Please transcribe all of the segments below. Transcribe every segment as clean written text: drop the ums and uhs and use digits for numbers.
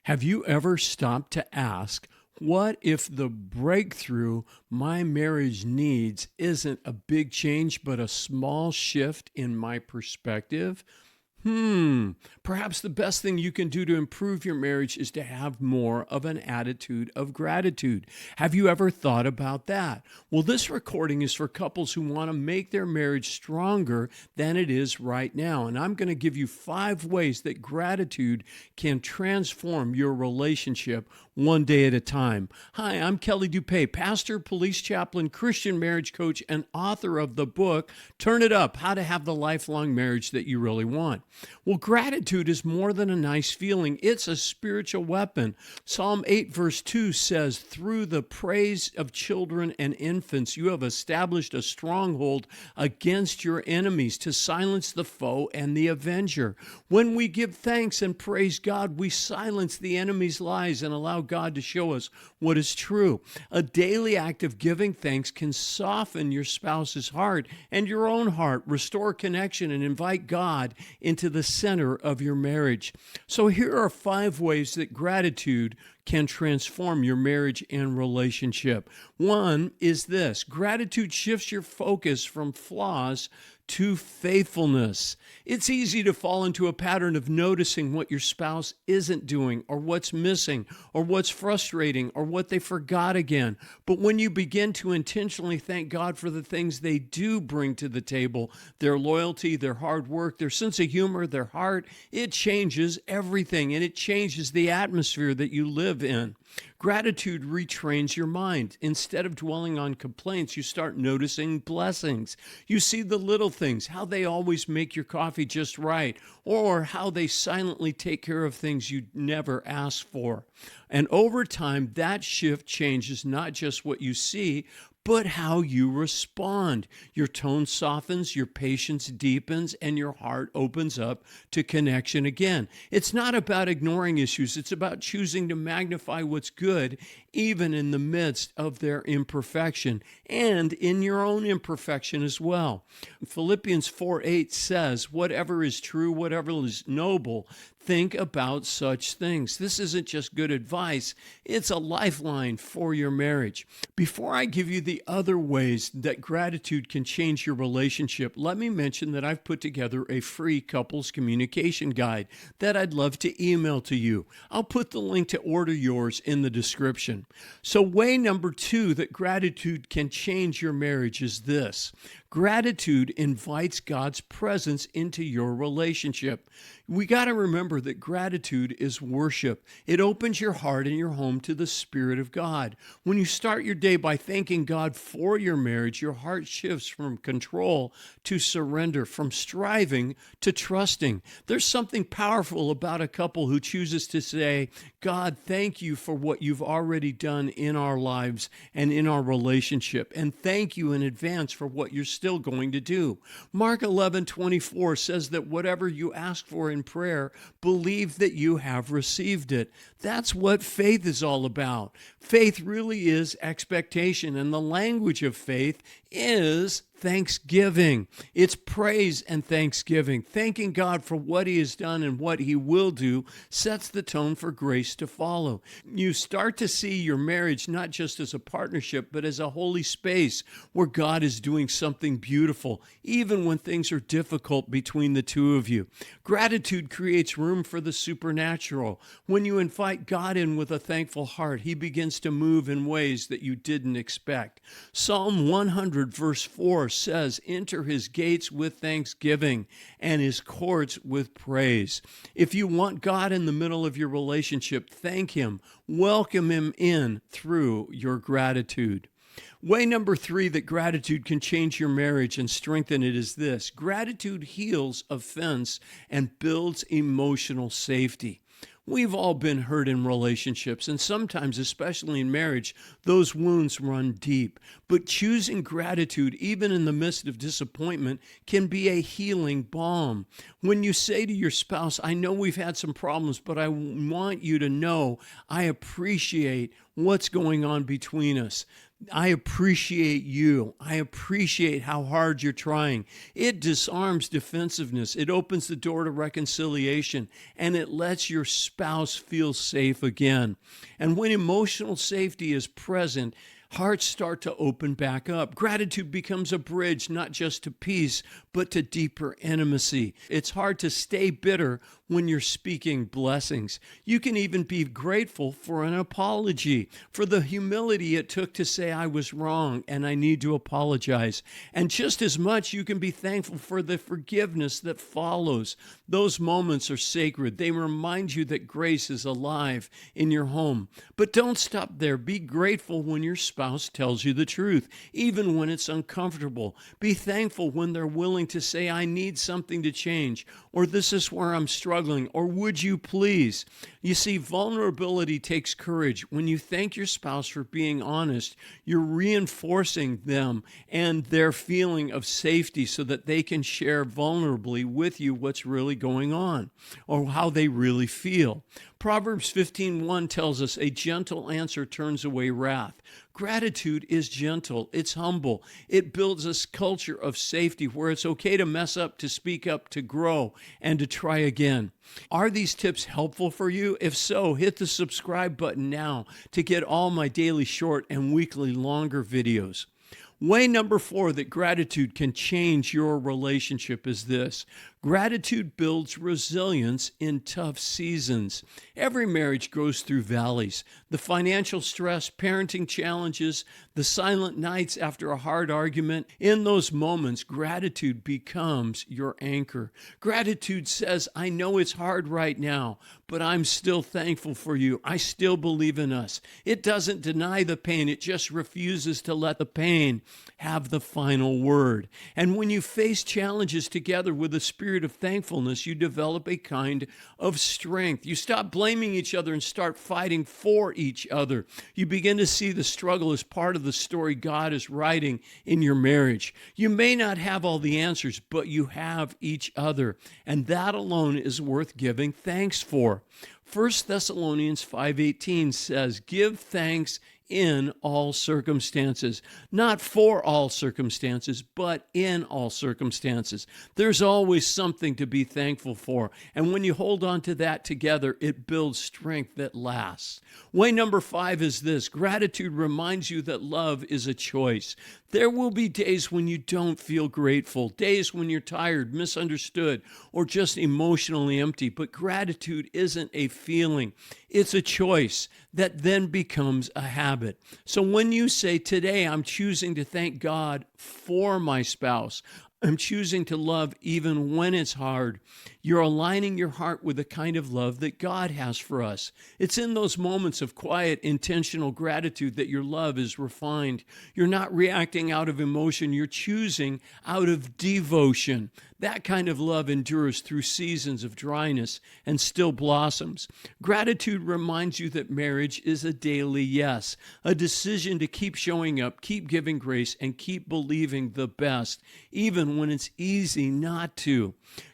Have you ever stopped to ask, what if the breakthrough my marriage needs isn't a big change, but a small shift in my perspective? Perhaps the best thing you can do to improve your marriage is to have more of an attitude of gratitude. Have you ever thought about that? Well, this recording is for couples who want to make their marriage stronger than it is right now. And I'm going to give you 5 ways that gratitude can transform your relationship one day at a time. Hi, I'm Kelly DuPee, pastor, police chaplain, Christian marriage coach, and author of the book, Turn It Up, How to Have the Lifelong Marriage That You Really Want. Well, gratitude is more than a nice feeling. It's a spiritual weapon. Psalm 8 verse 2 says, through the praise of children and infants, you have established a stronghold against your enemies to silence the foe and the avenger. When we give thanks and praise God, we silence the enemy's lies and allow God to show us what is true. A daily act of giving thanks can soften your spouse's heart and your own heart, restore connection, and invite God into the center of your marriage. So here are 5 ways that gratitude can transform your marriage and relationship. One is this: gratitude shifts your focus from flaws to faithfulness. It's easy to fall into a pattern of noticing what your spouse isn't doing, or what's missing, or what's frustrating, or what they forgot again. But when you begin to intentionally thank God for the things they do bring to the table, their loyalty, their hard work, their sense of humor, their heart, it changes everything, and it changes the atmosphere that you live in. Gratitude retrains your mind. Instead of dwelling on complaints, you start noticing blessings. You see the little things, how they always make your coffee just right, or how they silently take care of things you never asked for. And over time, that shift changes not just what you see, but how you respond. Your tone softens, your patience deepens, and your heart opens up to connection again. It's not about ignoring issues. It's about choosing to magnify what's good, even in the midst of their imperfection and in your own imperfection as well. Philippians 4:8 says, whatever is true, whatever is noble, think about such things. This isn't just good advice, it's a lifeline for your marriage. Before I give you the other ways that gratitude can change your relationship, let me mention that I've put together a free couples communication guide that I'd love to email to you. I'll put the link to order yours in the description. So way number 2 that gratitude can change your marriage is this: gratitude invites God's presence into your relationship. We got to remember that gratitude is worship. It opens your heart and your home to the Spirit of God. When you start your day by thanking God for your marriage, your heart shifts from control to surrender, from striving to trusting. There's something powerful about a couple who chooses to say, God, thank you for what you've already done in our lives and in our relationship. And thank you in advance for what you're still going to do. Mark 11:24 says that whatever you ask for in prayer, believe that you have received it. That's what faith is all about. Faith really is expectation, and the language of faith is thanksgiving. It's praise and thanksgiving. Thanking God for what He has done and what He will do sets the tone for grace to follow. You start to see your marriage not just as a partnership, but as a holy space where God is doing something beautiful, even when things are difficult between the two of you. Gratitude creates room for the supernatural. When you invite God in with a thankful heart, He begins to move in ways that you didn't expect. Psalm 100 verse 4 says, enter His gates with thanksgiving and His courts with praise. If you want God in the middle of your relationship, thank Him. Welcome Him in through your gratitude. Way number 3 that gratitude can change your marriage and strengthen it is this: gratitude heals offense and builds emotional safety. We've all been hurt in relationships, and sometimes, especially in marriage, those wounds run deep. But choosing gratitude, even in the midst of disappointment, can be a healing balm. When you say to your spouse, I know we've had some problems, but I want you to know I appreciate what's going on between us. I appreciate you. I appreciate how hard you're trying. It disarms defensiveness. It opens the door to reconciliation, and it lets your spouse feel safe again. And when emotional safety is present, hearts start to open back up. Gratitude becomes a bridge, not just to peace, but to deeper intimacy. It's hard to stay bitter when you're speaking blessings. You can even be grateful for an apology, for the humility it took to say, I was wrong and I need to apologize. And just as much, you can be thankful for the forgiveness that follows. Those moments are sacred. They remind you that grace is alive in your home. But don't stop there. Be grateful when your spouse tells you the truth, even when it's uncomfortable. Be thankful when they're willing to say, I need something to change, or this is where I'm struggling, or would you please? You see, vulnerability takes courage. When you thank your spouse for being honest, you're reinforcing them and their feeling of safety so that they can share vulnerably with you what's really going on or how they really feel. Proverbs 15:1 tells us a gentle answer turns away wrath. Gratitude is gentle. It's humble. It builds a culture of safety where it's okay to mess up, to speak up, to grow, and to try again. Are these tips helpful for you? If so, hit the subscribe button now to get all my daily short and weekly longer videos. Way number 4 that gratitude can change your relationship is this. Gratitude builds resilience in tough seasons. Every marriage goes through valleys. The financial stress, parenting challenges, the silent nights after a hard argument. In those moments, gratitude becomes your anchor. Gratitude says, I know it's hard right now, but I'm still thankful for you. I still believe in us. It doesn't deny the pain. It just refuses to let the pain have the final word. And when you face challenges together with a spirit of thankfulness, you develop a kind of strength. You stop blaming each other and start fighting for each other. You begin to see the struggle as part of the story God is writing in your marriage. You may not have all the answers, but you have each other, and that alone is worth giving thanks for. 1 Thessalonians 5:18 says, give thanks in all circumstances, not for all circumstances, but in all circumstances. There's always something to be thankful for. And when you hold on to that together, it builds strength that lasts. Way number 5 is this. Gratitude reminds you that love is a choice. There will be days when you don't feel grateful, days when you're tired, misunderstood, or just emotionally empty. But gratitude isn't a feeling. It's a choice that then becomes a habit. So when you say, today I'm choosing to thank God for my spouse, I'm choosing to love even when it's hard, you're aligning your heart with the kind of love that God has for us. It's in those moments of quiet, intentional gratitude that your love is refined. You're not reacting out of emotion, you're choosing out of devotion. That kind of love endures through seasons of dryness and still blossoms. Gratitude reminds you that marriage is a daily yes, a decision to keep showing up, keep giving grace, and keep believing the best, even when it's easy not to.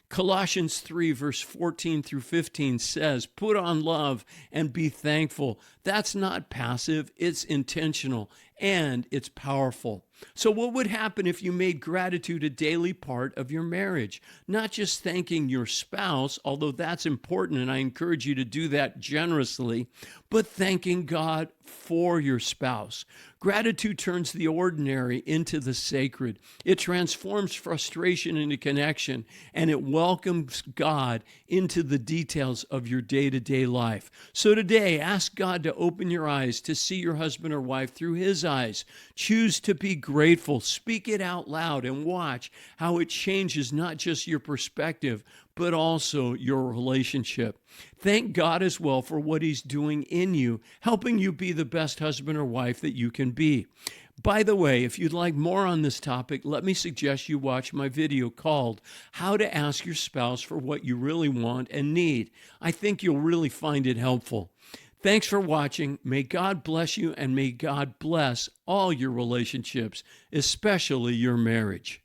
Colossians 3, verse 14 through 15 says, put on love and be thankful. That's not passive, it's intentional, and it's powerful. So what would happen if you made gratitude a daily part of your marriage? Not just thanking your spouse, although that's important, and I encourage you to do that generously, but thanking God for your spouse. Gratitude turns the ordinary into the sacred. It transforms frustration into connection, and it welcomes God into the details of your day-to-day life. So today, ask God to open your eyes to see your husband or wife through his eyes. Choose to be grateful. Speak it out loud and watch how it changes not just your perspective, but also your relationship. Thank God as well for what he's doing in you, helping you be the best husband or wife that you can be. By the way, if you'd like more on this topic, let me suggest you watch my video called How to Ask Your Spouse for What You Really Want and Need. I think you'll really find it helpful. Thanks for watching. May God bless you, and may God bless all your relationships, especially your marriage.